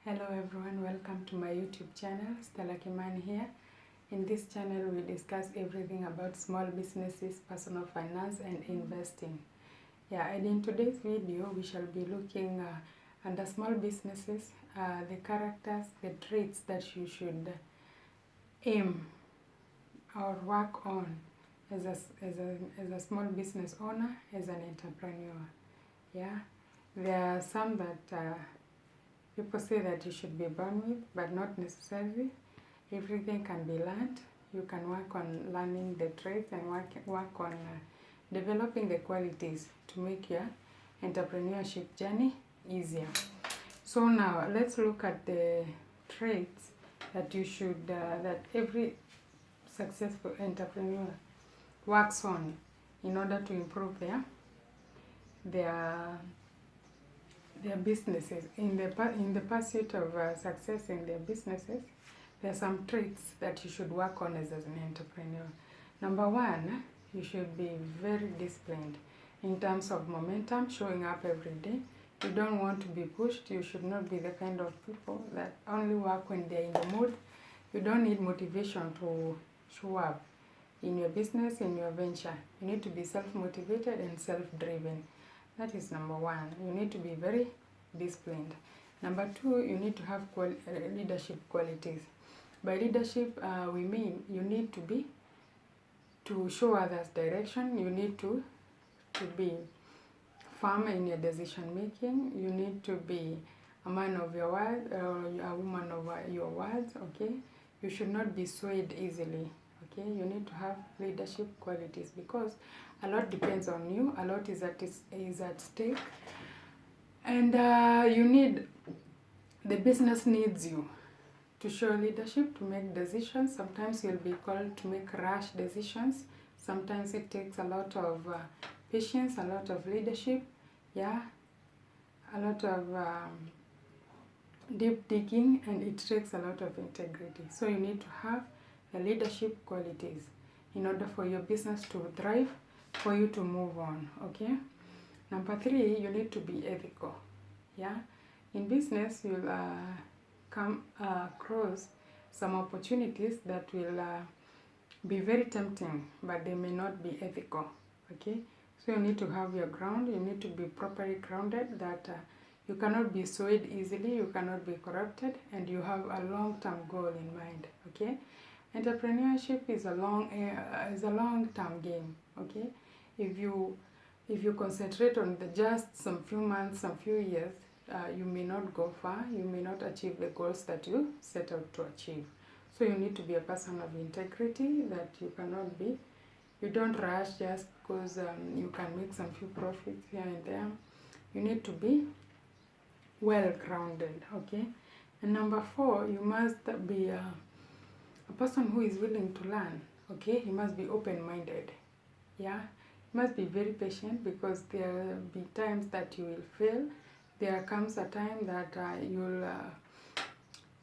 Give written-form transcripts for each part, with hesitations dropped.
Hello everyone, welcome to my YouTube channel. Stella Kimani here. In this channel we discuss everything about small businesses, personal finance and investing. And in today's video we shall be looking under small businesses, the characters, the traits that you should aim or work on as a small business owner, as an entrepreneur. There are some that people say that you should be born with, but not necessarily. Everything can be learned. You can work on learning the traits and work on developing the qualities to make your entrepreneurship journey easier. So now let's look at the traits that you should, that every successful entrepreneur works on in order to improve their businesses. In the pursuit of success in their businesses, there are some traits that you should work on as an entrepreneur. Number one, you should be very disciplined in terms of momentum, showing up every day. You don't want to be pushed. You should not be the kind of people that only work when they're in the mood. You don't need motivation to show up in your business, in your venture. You need to be self-motivated and self-driven. That is number one. You need to be very disciplined. Number two, you need to have leadership qualities. By leadership, we mean you need to show others direction. You need to be firm in your decision making. You need to be a man of your word or a woman of your words. Okay, you should not be swayed easily. Okay, you need to have leadership qualities because a lot depends on you. A lot is at stake, and the business needs you to show leadership, to make decisions. Sometimes you'll be called to make rash decisions. Sometimes it takes a lot of patience, a lot of leadership, a lot of deep digging, and it takes a lot of integrity. So you need to have the leadership qualities in order for your business to thrive, for you to move on. Okay. Number three, you need to be ethical. In business, you'll come across some opportunities that will be very tempting, but they may not be ethical. Okay. So you need to have your ground. You need to be properly grounded, that you cannot be swayed easily, you cannot be corrupted, and you have a long-term goal in mind. Okay. Entrepreneurship is a long-term game. Okay. If you concentrate on just some few months, some few years, you may not go far. You may not achieve the goals that you set out to achieve. So you need to be a person of integrity, that you don't rush just because you can make some few profits here and there. You need to be well grounded. Okay. And number four, you must be a person who is willing to learn. Okay. You must be open-minded. You must be very patient, because there will be times that you will fail. There comes a time that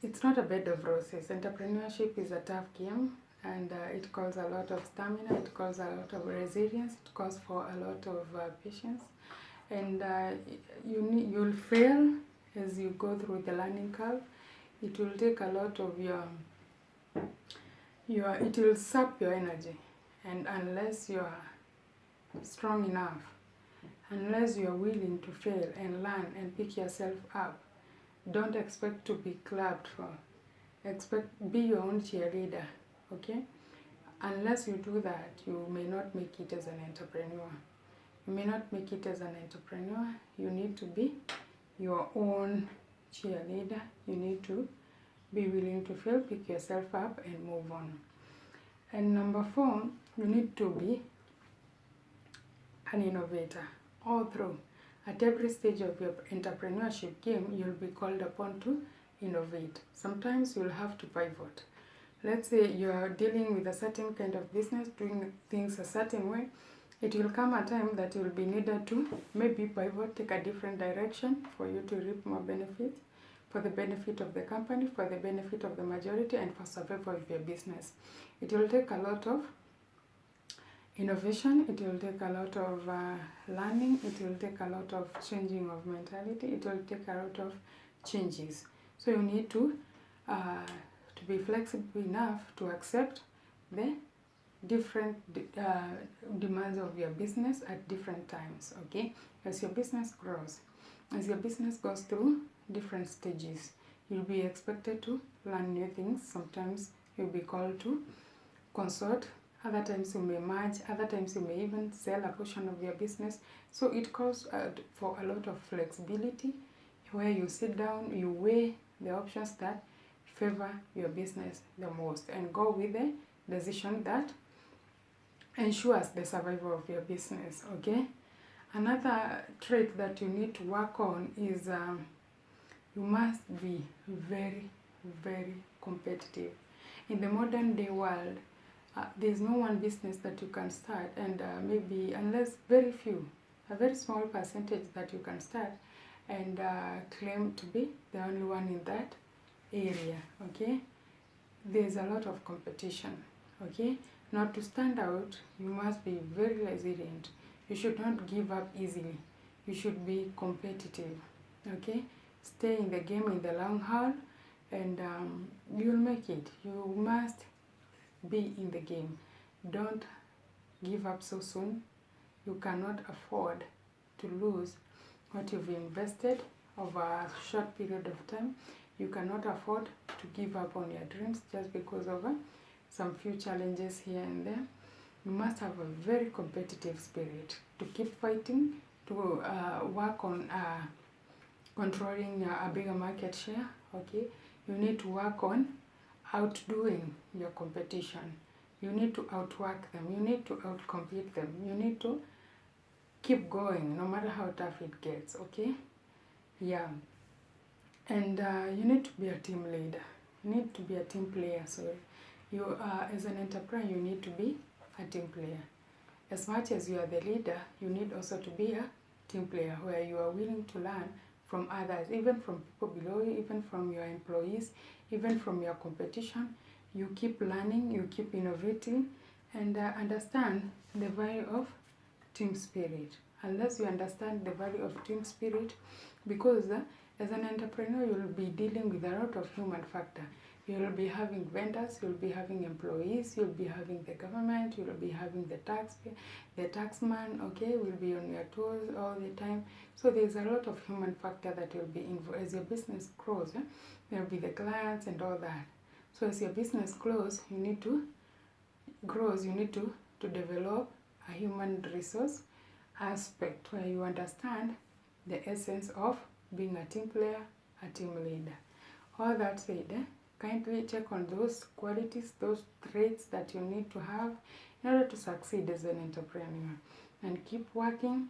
it's not a bed of roses. Entrepreneurship is a tough game, and it calls a lot of stamina, it calls a lot of resilience, it calls for a lot of patience, and you'll fail as you go through the learning curve. It will take a lot of it will sap your energy, and unless you are strong enough, unless you are willing to fail and learn and pick yourself up, don't expect to be clapped for. Be your own cheerleader. Okay. Unless you do that, you may not make it as an entrepreneur. You may not make it as an entrepreneur. You need to be your own cheerleader. You need to be willing to fail, pick yourself up, and move on. And number four, you need to be an innovator. All through, at every stage of your entrepreneurship game, you'll be called upon to innovate. Sometimes you'll have to pivot. Let's say you are dealing with a certain kind of business, doing things a certain way. It will come a time that you'll be needed to maybe pivot, take a different direction for you to reap more benefits, for the benefit of the company, for the benefit of the majority, and for survival of your business. It will take a lot of innovation, it will take a lot of learning, it will take a lot of changing of mentality, it will take a lot of changes So you need to be flexible enough to accept the different demands of your business at different times, okay? As your business grows, as your business goes through different stages, you'll be expected to learn new things. Sometimes you'll be called to consult, other times you may merge, other times you may even sell a portion of your business. So it calls for a lot of flexibility, where you sit down, you weigh the options that favor your business the most and go with the decision that ensures the survival of your business, okay? Another trait that you need to work on is you must be very, very competitive. In the modern day world, there's no one business that you can start, and maybe unless very few, a very small percentage that you can start and claim to be the only one in that area, okay? There's a lot of competition, okay? Now to stand out, you must be very resilient. You should not give up easily. You should be competitive, okay? Stay in the game in the long haul, and you'll make it. You must be in the game. Don't give up so soon. You cannot afford to lose what you've invested over a short period of time. You cannot afford to give up on your dreams just because of some few challenges here and there. You must have a very competitive spirit to keep fighting, to work on controlling a bigger market share, okay? You need to work on outdoing your competition. You need to outwork them. You need to outcompete them. You need to keep going no matter how tough it gets, okay? Yeah. And you need to be a team leader. You need to be a team player, sorry. You as an entrepreneur, you need to be a team player. As much as you are the leader, you need also to be a team player where you are willing to learn from others, even from people below you, even from your employees, even from your competition. You keep learning, you keep innovating, and understand the value of team spirit. Unless you understand the value of team spirit, because as an entrepreneur, you'll be dealing with a lot of human factor. You'll be having vendors, you'll be having employees, you'll be having the government, you'll be having the taxman, okay, will be on your toes all the time. So there's a lot of human factor that will be involved. As your business grows, there'll be the clients and all that. So as your business grows, you need to develop a human resource aspect where you understand the essence of being a team player, a team leader. All that said, kindly check on those qualities, those traits that you need to have in order to succeed as an entrepreneur. And keep working,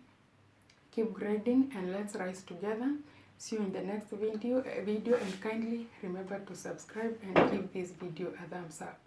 keep grading, and let's rise together. See you in the next video, and kindly remember to subscribe and give this video a thumbs up.